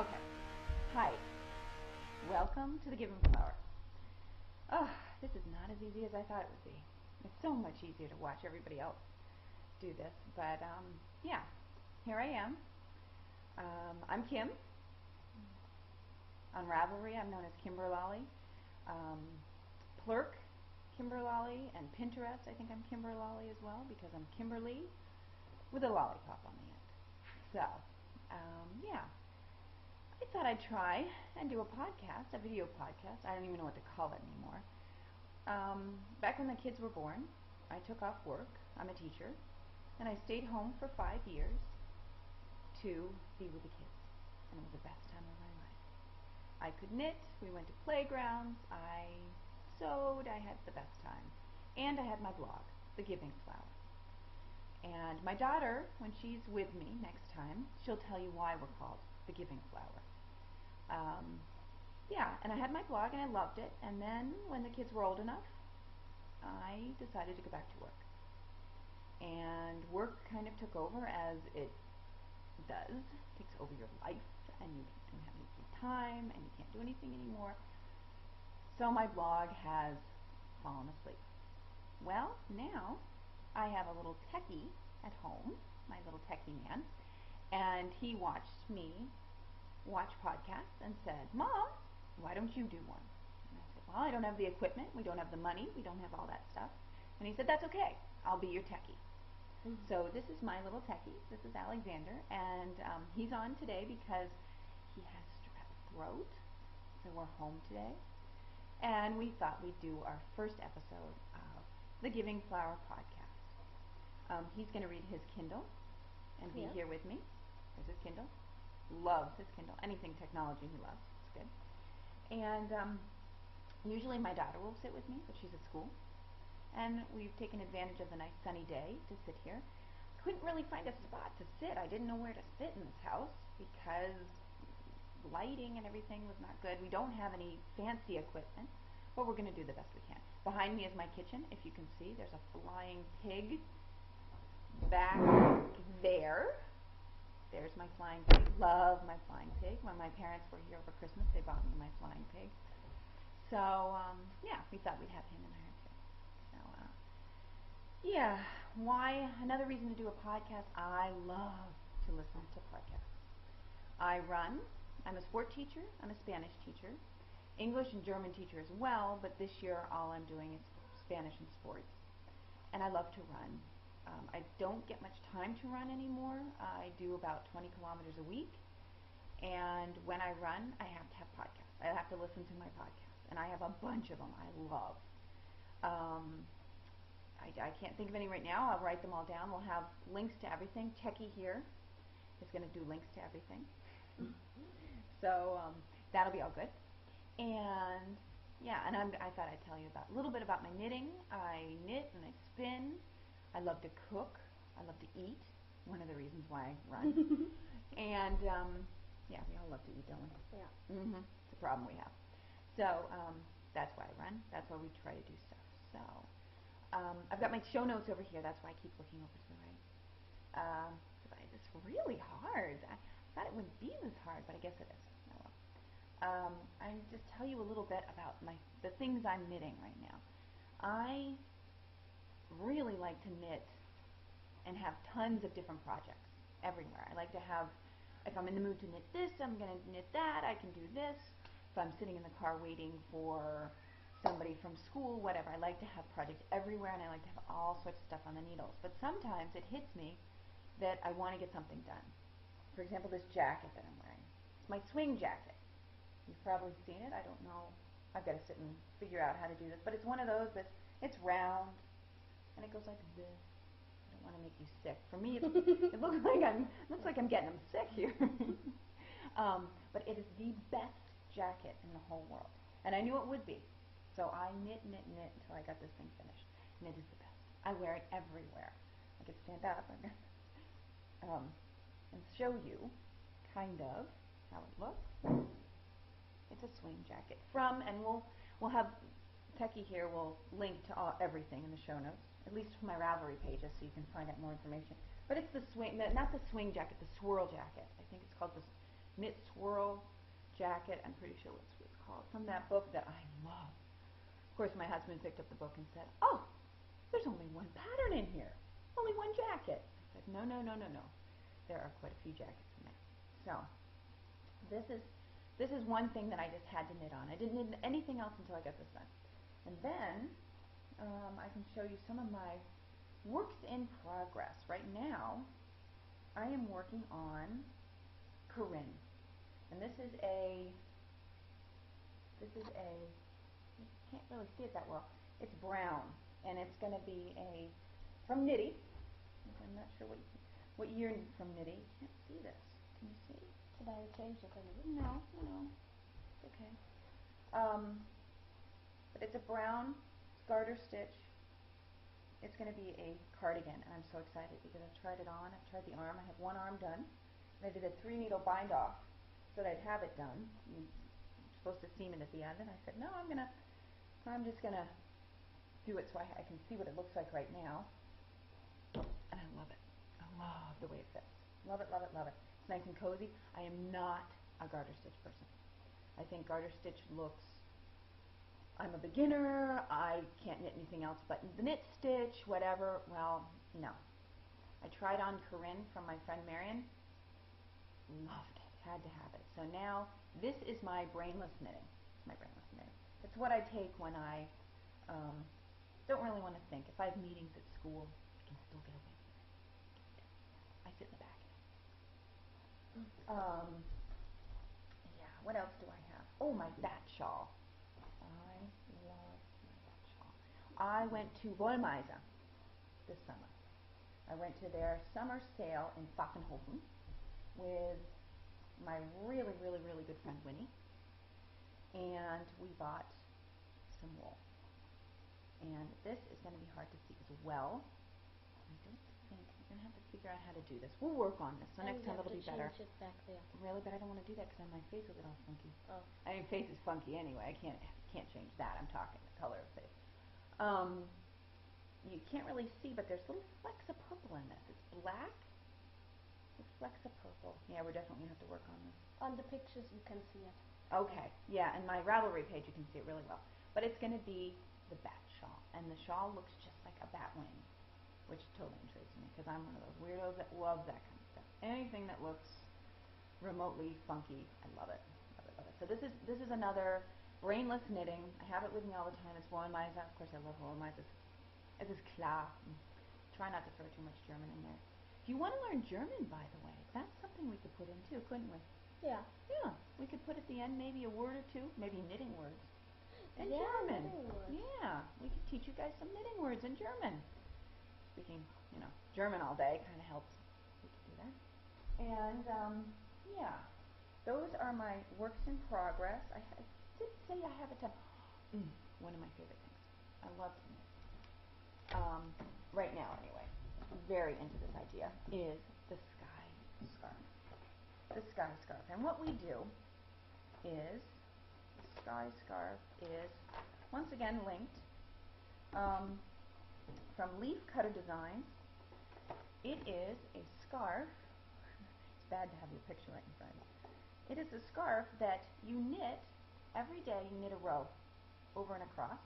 Okay. Hi. Welcome to the Giving Flower. Oh, this is not as easy as I thought it would be. It's so much easier to watch everybody else do this, but yeah, here I am. I'm Kim. On Ravelry, I'm known as Kimberlolly. Plurk, Kimberlolly, and Pinterest, I think I'm Kimberlolly as well because I'm Kimberly with a lollipop on the end. So, yeah. I thought I'd try and do a podcast, a video podcast. I don't even know what to call it anymore. Back when the kids were born, I took off work. I'm a teacher. And I stayed home for 5 years to be with the kids. And it was the best time of my life. I could knit. We went to playgrounds. I sewed. I had the best time. And I had my blog, The Giving Flower. And my daughter, when she's with me next time, she'll tell you why we're called The Giving Flower. Yeah, and I had my blog and I loved it. And then when the kids were old enough, I decided to go back to work. And work kind of took over, as it does. It takes over your life, and you don't have any free time, and you can't do anything anymore. So my blog has fallen asleep. Well, now I have a little techie at home, my little techie man, and he watched me watch podcasts and said, "Mom, why don't you do one?" And I said, "Well, I don't have the equipment, we don't have the money, we don't have all that stuff." And he said, "That's okay, I'll be your techie." So this is my little techie. This is Alexander, and he's on today because he has strep throat, so we're home today. And we thought we'd do our first episode of the Giving Flower podcast. He's going to read his Kindle and be here with me. There's his Kindle. Loves his Kindle. Anything technology he loves. It's good. And usually my daughter will sit with me, but she's at school. And we've taken advantage of the nice sunny day to sit here. Couldn't really find a spot to sit. I didn't know where to sit in this house because lighting and everything was not good. We don't have any fancy equipment, but we're going to do the best we can. Behind me is my kitchen. If you can see, there's a flying pig back there. There's my flying pig. Love my flying pig. When my parents were here for Christmas, they bought me my flying pig. So, yeah, we thought we'd have him in there too. So, yeah, why? Another reason to do a podcast. I love to listen to podcasts. I run. I'm a sport teacher. I'm a Spanish teacher. English and German teacher as well, but this year all I'm doing is Spanish and sports. And I love to run. I don't get much time to run anymore. I do about 20 kilometers a week. And when I run, I have to have podcasts. I have to listen to my podcasts. And I have a bunch of them I love. I can't think of any right now. I'll write them all down. We'll have links to everything. Techie here is going to do links to everything. So that'll be all good. And yeah, and I thought I'd tell you a little bit about my knitting. I knit and I spin. I love to cook. I love to eat. One of the reasons why I run. And yeah, we all love to eat, don't we? Yeah. It's a problem we have. So that's why I run. That's why we try to do stuff. So I've got my show notes over here. That's why I keep looking over to the right. It's really hard. I thought it wouldn't be this hard, but I guess it is. Oh, well. I just tell you a little bit about the things I'm knitting right now. I really like to knit and have tons of different projects everywhere. I like to have, if I'm in the mood to knit this, I'm going to knit that. I can do this. If I'm sitting in the car waiting for somebody from school, whatever, I like to have projects everywhere, and I like to have all sorts of stuff on the needles. But sometimes it hits me that I want to get something done. For example, this jacket that I'm wearing. It's my swing jacket. You've probably seen it. I don't know. I've got to sit and figure out how to do this. But it's one of those it's round, and it goes like this. I don't want to make you sick. For me, it looks like I'm getting them sick here. But it is the best jacket in the whole world. And I knew it would be. So I knit until I got this thing finished. And it is the best. I wear it everywhere. I could stand up and show you kind of how it looks. It's a swing jacket. And we'll have Techie here will link to everything in the show notes, at least for my Ravelry pages, so you can find out more information. But it's the swing, not the swing jacket, the swirl jacket. I think it's called knit swirl jacket. I'm pretty sure that's what it's called, from that book that I love. Of course, my husband picked up the book and said, "Oh, there's only one pattern in here, only one jacket." I said, "No, no, no, no, no. There are quite a few jackets in there." So this is one thing that I just had to knit on. I didn't knit anything else until I got this done. And then I can show you some of my works in progress. Right now, I am working on Corinne, and this is a you can't really see it that well. It's brown, and it's going to be from Knitty. I'm not sure what year from Knitty. You can't see this. Can you see? Should I change it a little? No, no, it's okay. But it's a brown garter stitch. It's going to be a cardigan, and I'm so excited because I've tried it on. I've tried the arm. I have one arm done. And I did a 3-needle bind off so that I'd have it done. You're supposed to seam it at the end, and I said, no, I'm just gonna do it so I can see what it looks like right now. And I love it. I love the way it fits. Love it, love it, love it. It's nice and cozy. I am not a garter stitch person. I think garter stitch looks, I'm a beginner, I can't knit anything else but the knit stitch, whatever. Well, no. I tried on Corinne from my friend Marion. Loved it. Had to have it. So now this is my brainless knitting. It's my brainless knitting. It's what I take when I don't really want to think. If I have meetings at school, I can still get away with it. I sit in the back. Yeah, what else do I have? Oh, my bat shawl. I love my bat shawl. I went to Wollmeise this summer. I went to their summer sale in Pfaffenhofen with my really, really, really good friend Winnie, and we bought some wool. And this is going to be hard to see as well. I don't think we're going to have to figure out how to do this. We'll work on this, so next time it'll be better. Change it back there. Really, but I don't want to do that because then my face will get all funky. Oh. I mean, face is funky anyway. I can't change that. I'm talking the color of face. You can't really see, but there's little flecks of purple in this. It's black with flecks of purple. Yeah, we're definitely going to have to work on this. On the pictures, you can see it. Okay, yeah, and my Ravelry page, you can see it really well. But it's going to be the bat shawl, and the shawl looks just like a bat wing, which totally intrigues me because I'm one of those weirdos that loves that kind of stuff. Anything that looks remotely funky, I love it. Love it, love it. So this is another brainless knitting. I have it with me all the time. It's Wollmeise. Of course, I love Wollmeise. Es ist klar. Try not to throw too much German in there. If you want to learn German, by the way, that's something we could put in too, couldn't we? Yeah. Yeah, we could put at the end maybe a word or two, maybe knitting words. In Yeah, German. knitting words. Yeah, we could teach you guys some knitting words in German. Speaking, German all day kind of helps. We could do that. And, yeah, those are my works in progress. I did say I have a one of my favorite things. I love to knit. Right now, anyway, very into this idea, is the sky scarf. The sky scarf. And what we do is, the sky scarf is, once again, linked from Leaf Cutter Designs. It is a scarf. It's bad to have your picture right in front of you. It is a scarf that you knit every day. You knit a row over and across.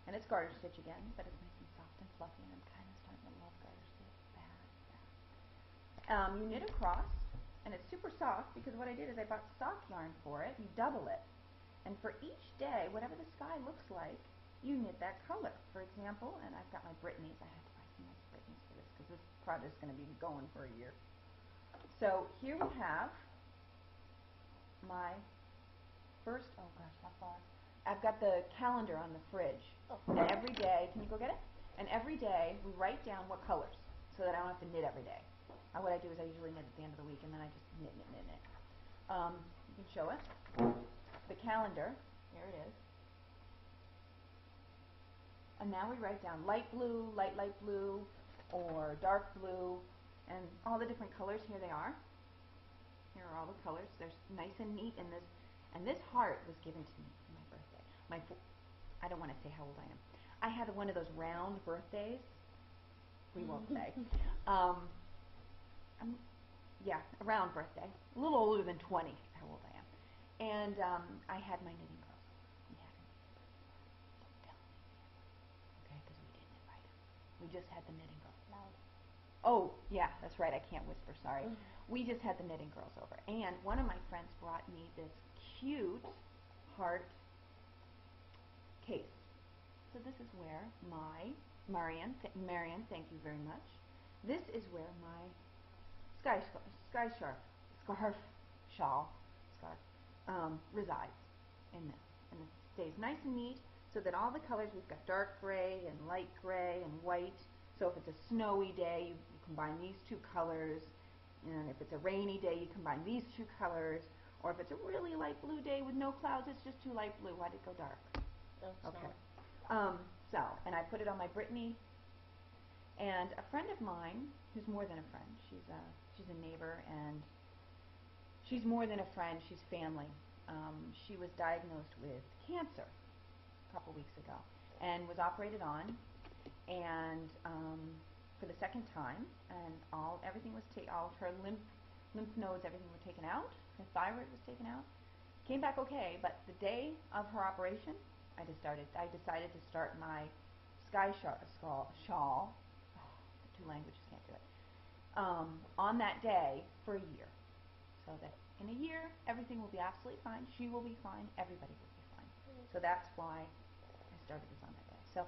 And it's garter stitch again, but it's nice and soft and fluffy, and I'm kind of starting to love garter stitch. Bad. You knit across, and it's super soft because what I did is I bought sock yarn for it. You double it. And for each day, whatever the sky looks like, you knit that color. For example, and I've got my Brittany's. I had to buy some nice Brittany's for this because this project's going to be going for a year. So here we have my first, oh gosh, how far? I've got the calendar on the fridge. Oh. And every day, can you go get it? And every day we write down what colors so that I don't have to knit every day. What I do is I usually knit at the end of the week and then I just knit. You can show it. The calendar, here it is. And now we write down light blue, light blue, or dark blue, and all the different colors. Here they are. Here are all the colors. They're nice and neat in this. And this heart was given to me for my birthday. I don't want to say how old I am. I had one of those round birthdays. We won't say. yeah, around birthday, a little older than 20, how old I am. And I had my knitting girls. We had a knitting girls. Don't tell anyone, okay, because we didn't invite them. We just had the knitting girls. Loud. Oh, yeah, that's right, I can't whisper, sorry. We just had the knitting girls over. And one of my friends brought me this cute heart case. So this is where my, Marian, thank you very much. This is where my scarf resides in this. And it stays nice and neat so that all the colors, we've got dark gray and light gray and white. So if it's a snowy day, you combine these two colors. And if it's a rainy day, you combine these two colors. Or if it's a really light blue day with no clouds, it's just too light blue. Why'd it go dark? Okay. And I put it on my Brittany. And a friend of mine, who's more than a friend, she's a neighbor, and she's more than a friend, she's family. She was diagnosed with cancer a couple weeks ago and was operated on, and for the second time, and everything was all her lymph nodes, everything were taken out. Her thyroid was taken out. Came back okay, but the day of her operation, I decided to start my sky shawl. The two languages can't do it. On that day for a year, so that in a year everything will be absolutely fine. She will be fine. Everybody will be fine. So that's why I started this on that day. So,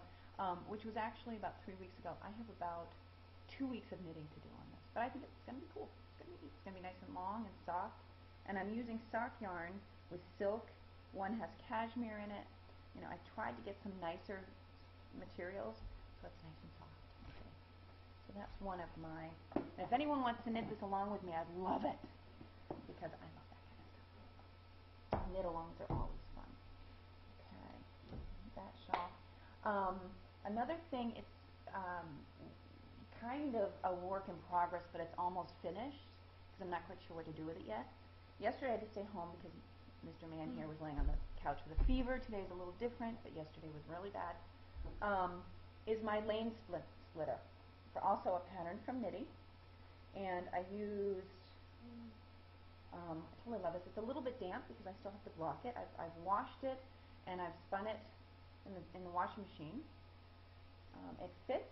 which was actually about 3 weeks ago. I have about 2 weeks of knitting to do on this, but I think it's going to be cool. It's going to be neat. It's going to be nice and long and soft. And I'm using sock yarn with silk. One has cashmere in it. You know, I tried to get some nicer materials, so it's nice and soft. Okay. So that's one of my. And if anyone wants to knit this along with me, I'd love it, because I love that kind of stuff. Knit-alongs are always fun. Okay, that shawl. Another thing, it's kind of a work in progress, but it's almost finished because I'm not quite sure what to do with it yet. Yesterday I had to stay home because Mr. Man here was laying on the couch with a fever. Today's a little different, but yesterday was really bad. Is my lane splitter, for also a pattern from Knitty, and I used. I totally love this. It's a little bit damp because I still have to block it. I've washed it and I've spun it in the washing machine. It fits.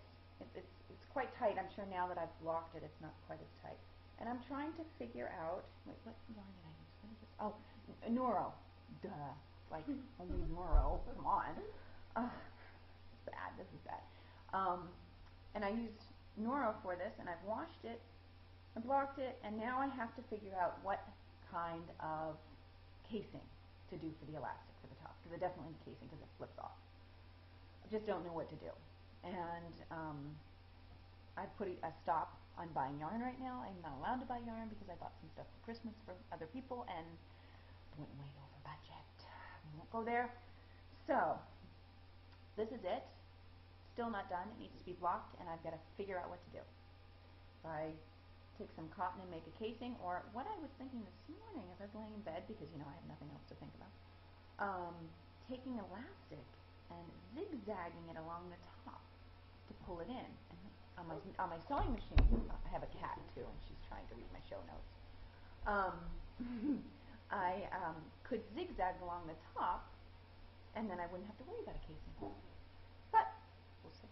It's quite tight. I'm sure now that I've blocked it, it's not quite as tight. And I'm trying to figure out. Wait, what yarn did I use? What is this? Oh, Noro. Duh. Like only Noro. Come on. It's bad. This is bad. And I used Noro for this, and I've washed it. I blocked it, and now I have to figure out what kind of casing to do for the elastic for the top, because I definitely need casing because it slips off. I just don't know what to do. And I put a stop on buying yarn right now. I'm not allowed to buy yarn because I bought some stuff for Christmas for other people and went way over budget. We won't go there. So, this is it. Still not done. It needs to be blocked, and I've got to figure out what to do. If I take some cotton and make a casing, or what I was thinking this morning as I was laying in bed, because, you know, I have nothing else to think about, taking elastic and zigzagging it along the top to pull it in. And on my sewing machine, I have a cat too, and she's trying to read my show notes. I could zigzag along the top, and then I wouldn't have to worry about a casing. But we'll see.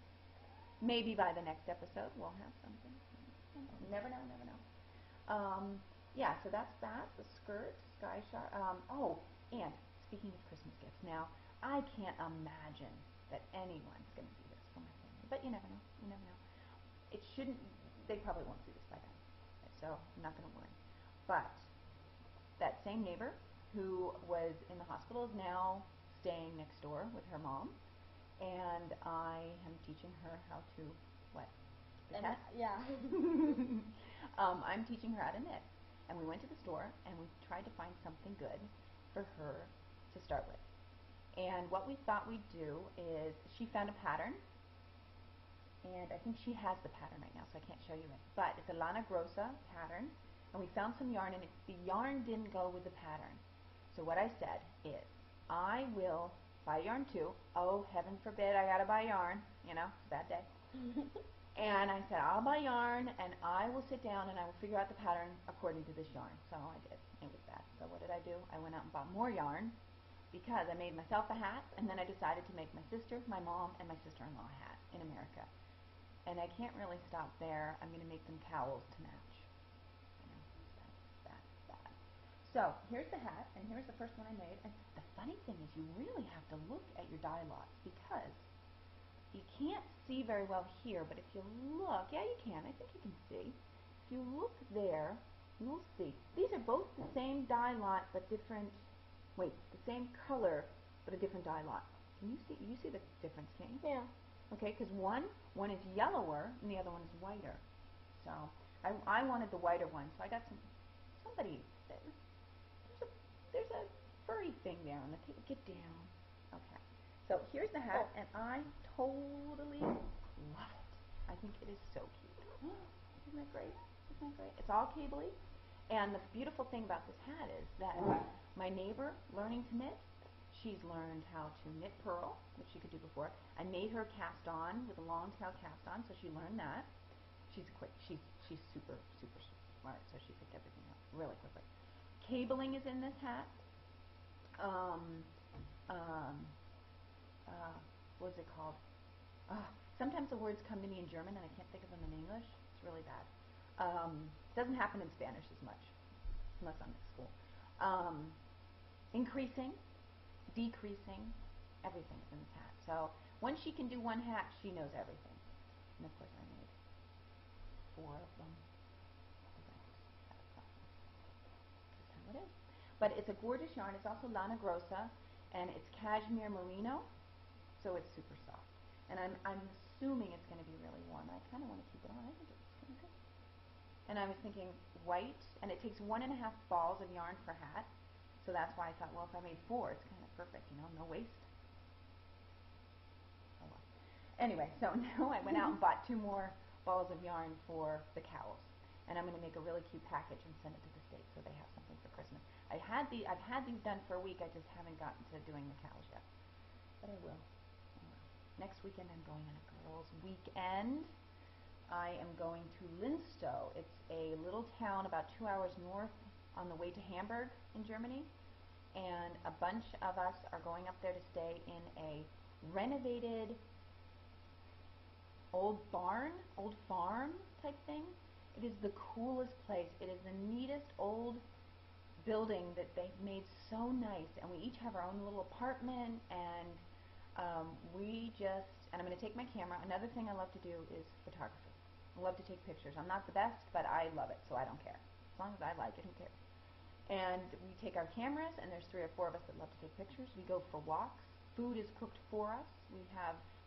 Maybe by the next episode we'll have something. Never know, never know. Yeah, so that's that. The skirt, Sky Shark. Oh, and speaking of Christmas gifts, now I can't imagine that anyone's going to see this for my family, but you never know. You never know. It shouldn't. They probably won't see this by then, so I'm not going to worry. But that same neighbor who was in the hospital is now staying next door with her mom, and I am teaching her how to what? Yeah. I'm teaching her how to knit. And we went to the store and we tried to find something good for her to start with. And what we thought we'd do is, she found a pattern, and I think she has the pattern right now, so I can't show you it. But it's a Lana Grossa pattern, and we found some yarn, and the yarn didn't go with the pattern. So what I said is, I will buy yarn too. Oh, heaven forbid I gotta buy yarn. You know, it's a bad day. And I said, I'll buy yarn, and I will sit down and I will figure out the pattern according to this yarn. So I did. It was that. So what did I do? I went out and bought more yarn because I made myself a hat, and then I decided to make my sister, my mom, and my sister-in-law a hat in America. And I can't really stop there. I'm going to make them cowls to match. You know, that. So here's the hat, and here's the first one I made. And the funny thing is you really have to look at your dye lots because you can't see very well here, but if you look, yeah, you can. I think you can see. If you look there, you'll see. These are both the same dye lot, but different, the same color, but a different dye lot. Can you see? You see the difference, can't you? Yeah. Okay, because one is yellower and the other one is whiter. So I wanted the whiter one, so I got somebody. There's a furry thing there on the table. Get down. Okay. So here's the hat, and I totally love it. I think it is so cute. Isn't that great? Isn't that great? It's all cabley, and the beautiful thing about this hat is that my neighbor learning to knit, she's learned how to knit purl, which she could do before. I made her cast on with a long tail cast on, so she learned that. She's super smart, so she picked everything up really quickly. Cabling is in this hat. What's it called? Sometimes the words come to me in German and I can't think of them in English. It's really bad. Doesn't happen in Spanish as much, unless I'm at school. Increasing, decreasing, everything's in this hat. So once she can do one hat, she knows everything. And of course I made 4 of them. That's how it is. But it's a gorgeous yarn. It's also Lana Grossa, and it's cashmere merino, so it's super soft. And I'm assuming it's going to be really warm. I kind of want to keep it on. I think it's kind of good. And I was thinking white, and it takes 1.5 balls of yarn per hat. So that's why I thought, well, if I made 4, it's kind of perfect, you know, no waste. Oh well. Anyway, so now I went out and bought 2 more balls of yarn for the cowls. And I'm going to make a really cute package and send it to the States so they have something for Christmas. I've had these done for a week. I just haven't gotten to doing the cowls yet. But I will. Next weekend I'm going on a girls' weekend. I am going to Linstow. It's a little town about 2 hours north on the way to Hamburg in Germany. And a bunch of us are going up there to stay in a renovated old barn, old farm type thing. It is the coolest place. It is the neatest old building that they've made so nice. And we each have our own little apartment, and and I'm going to take my camera. Another thing I love to do is photography. I love to take pictures. I'm not the best, but I love it, so I don't care. As long as I like it, who cares? And we take our cameras, and there's 3 or 4 of us that love to take pictures. We go for walks. Food is cooked for us.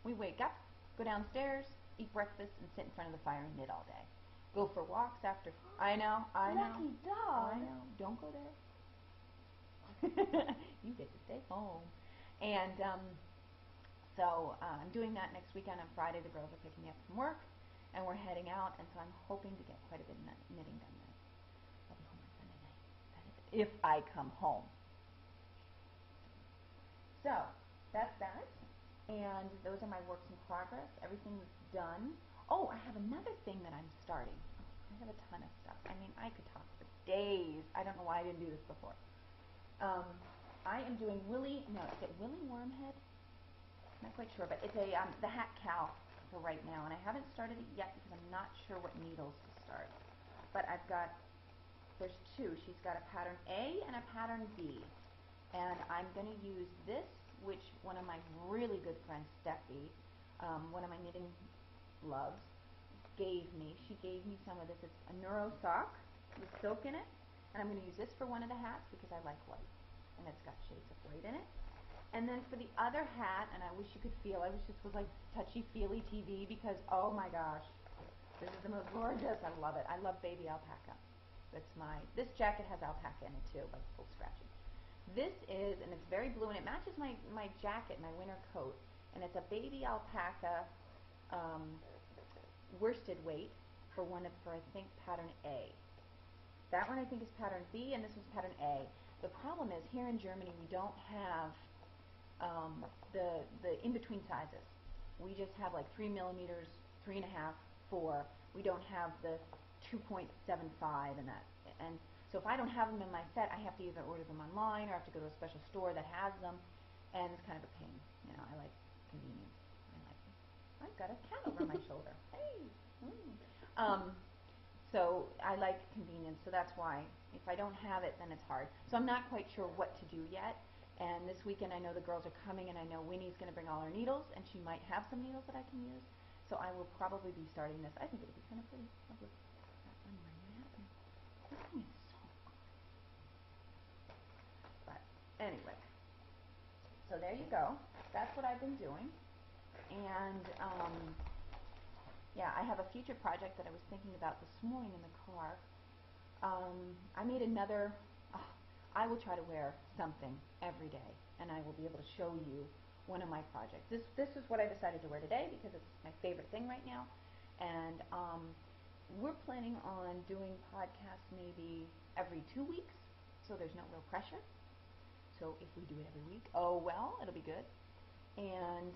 We wake up, go downstairs, eat breakfast, and sit in front of the fire and knit all day. Go for walks after. I know. Lucky dog. I know. Don't go there. You get to stay home. And so I'm doing that next weekend. On Friday, the girls are picking me up from work, and we're heading out. And so I'm hoping to get quite a bit of knitting done then. I'll be home on Sunday night. That is if I come home. So that's that. And those are my works in progress. Everything's done. Oh, I have another thing that I'm starting. I have a ton of stuff. I mean, I could talk for days. I don't know why I didn't do this before. I am doing is it Willie Wormhead? I'm not quite sure, but it's the hat cow for right now, and I haven't started it yet because I'm not sure what needles to start. But there's 2. She's got a pattern A and a pattern B, and I'm going to use this, which one of my really good friends, Steffi, one of my knitting loves, gave me. She gave me some of this. It's a Neuro sock with silk in it, and I'm going to use this for one of the hats because I like white, and it's got shades of white in it. And then for the other hat, and I wish you could feel, I wish this was like touchy-feely TV because, oh my gosh, this is the most gorgeous. I love it. I love baby alpaca. This jacket has alpaca in it too, but it's full scratchy. This is, and it's very blue, and it matches my jacket, my winter coat, and it's a baby alpaca worsted weight for I think pattern A. That one I think is pattern B, and this one's pattern A. The problem is here in Germany we don't have the in-between sizes. We just have like 3 millimeters, 3.5, 4. We don't have the 2.75 and that. And so if I don't have them in my set, I have to either order them online or I have to go to a special store that has them, and it's kind of a pain. You know, I like convenience. I like it. I've got a cat over my shoulder. Hey. So I like convenience, so that's why. If I don't have it, then it's hard. So I'm not quite sure what to do yet. And this weekend I know the girls are coming, and I know Winnie's going to bring all her needles, and she might have some needles that I can use. So I will probably be starting this. I think it'll be kind of pretty. I'm wearing my hat. This thing is so good. But anyway, so there you go. That's what I've been doing. And yeah, I have a future project that I was thinking about this morning in the car. I made another. I will try to wear something every day, and I will be able to show you one of my projects. This is what I decided to wear today because it's my favorite thing right now. And we're planning on doing podcasts maybe every 2 weeks, so there's no real pressure. So if we do it every week, oh well, it'll be good. And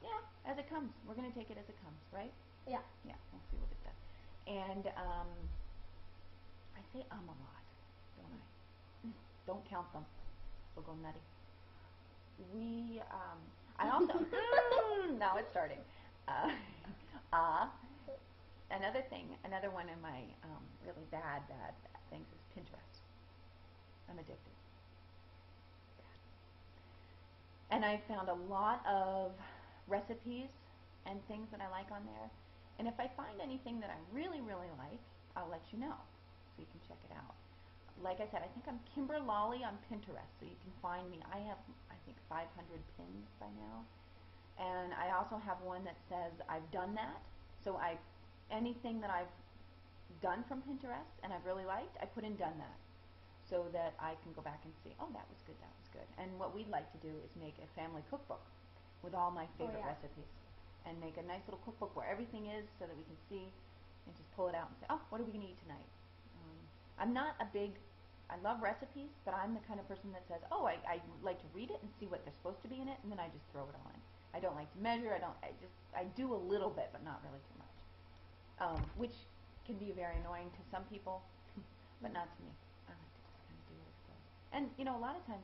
yeah, as it comes. We're going to take it as it comes, right? Yeah. Yeah, we'll see what it does. And I say a lot, don't I? Don't count them. They'll go nutty. I also, now it's starting. Another one of my really bad things is Pinterest. I'm addicted. And I found a lot of recipes and things that I like on there. And if I find anything that I really, really like, I'll let you know so you can check it out. Like I said, I think I'm Kimber Lolly on Pinterest, so you can find me. I have, I think, 500 pins by now. And I also have one that says I've done that. So anything that I've done from Pinterest and I've really liked, I put in done that, so that I can go back and see, oh, that was good, that was good. And what we'd like to do is make a family cookbook with all my favorite recipes, and make a nice little cookbook where everything is, so that we can see and just pull it out and say, oh, what are we going to eat tonight? I love recipes, but I'm the kind of person that says, oh, I like to read it and see what they're supposed to be in it, and then I just throw it all in. I don't like to measure. I do a little bit, but not really too much, which can be very annoying to some people, but not to me. I like to just kind of do what it goes. And, you know, a lot of times,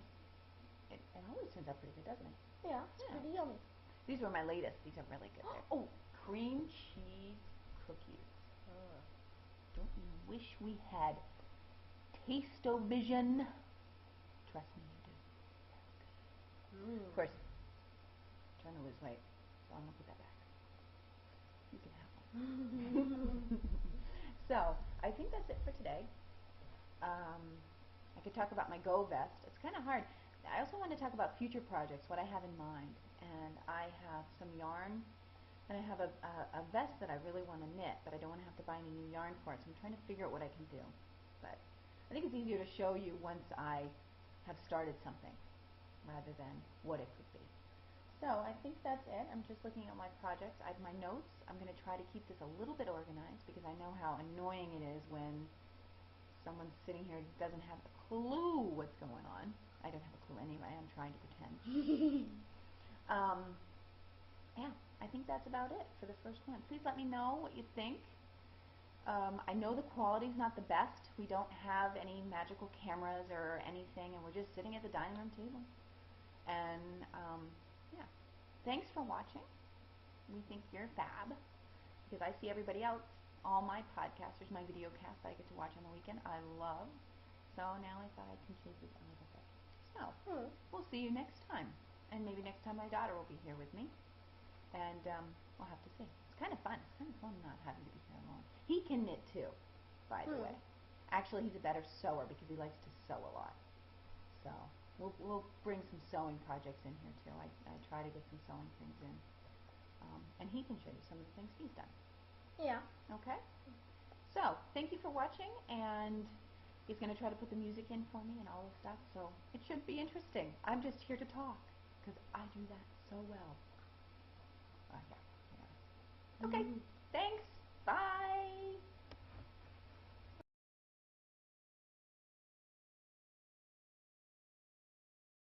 it always turns out pretty good, doesn't it? Yeah, it's pretty yummy. These were my latest. These are really good. Oh, cream cheese cookies. Don't you wish we had Taste-O-Vision? Trust me, you do. Of course, I'm trying to lose weight, so I'm going to put that back. You can have one. So, I think that's it for today. I could talk about my Go vest. It's kind of hard. I also want to talk about future projects, what I have in mind. And I have some yarn, and I have a vest that I really want to knit, but I don't want to have to buy any new yarn for it, so I'm trying to figure out what I can do. But I think it's easier to show you once I have started something, rather than what it could be. So I think that's it. I'm just looking at my projects. I have my notes. I'm going to try to keep this a little bit organized, because I know how annoying it is when someone sitting here doesn't have a clue what's going on. I don't have a clue anyway. I'm trying to pretend. Yeah, I think that's about it for the first one. Please let me know what you think. I know the quality's not the best. We don't have any magical cameras or anything, and we're just sitting at the dining room table. And yeah, thanks for watching. We think you're fab, because I see everybody else, all my podcasters, my video casts that I get to watch on the weekend, I love. So now I thought I'd contribute a little bit. So we'll see you next time. And maybe next time my daughter will be here with me. And we'll have to see. It's kind of fun. It's kind of fun not having to be here alone. He can knit too, by the way. Actually, he's a better sewer because he likes to sew a lot. So we'll bring some sewing projects in here too. I try to get some sewing things in. And he can show you some of the things he's done. Yeah. Okay? So, thank you for watching, and he's going to try to put the music in for me and all this stuff, so it should be interesting. I'm just here to talk, because I do that so well. Yeah. Okay.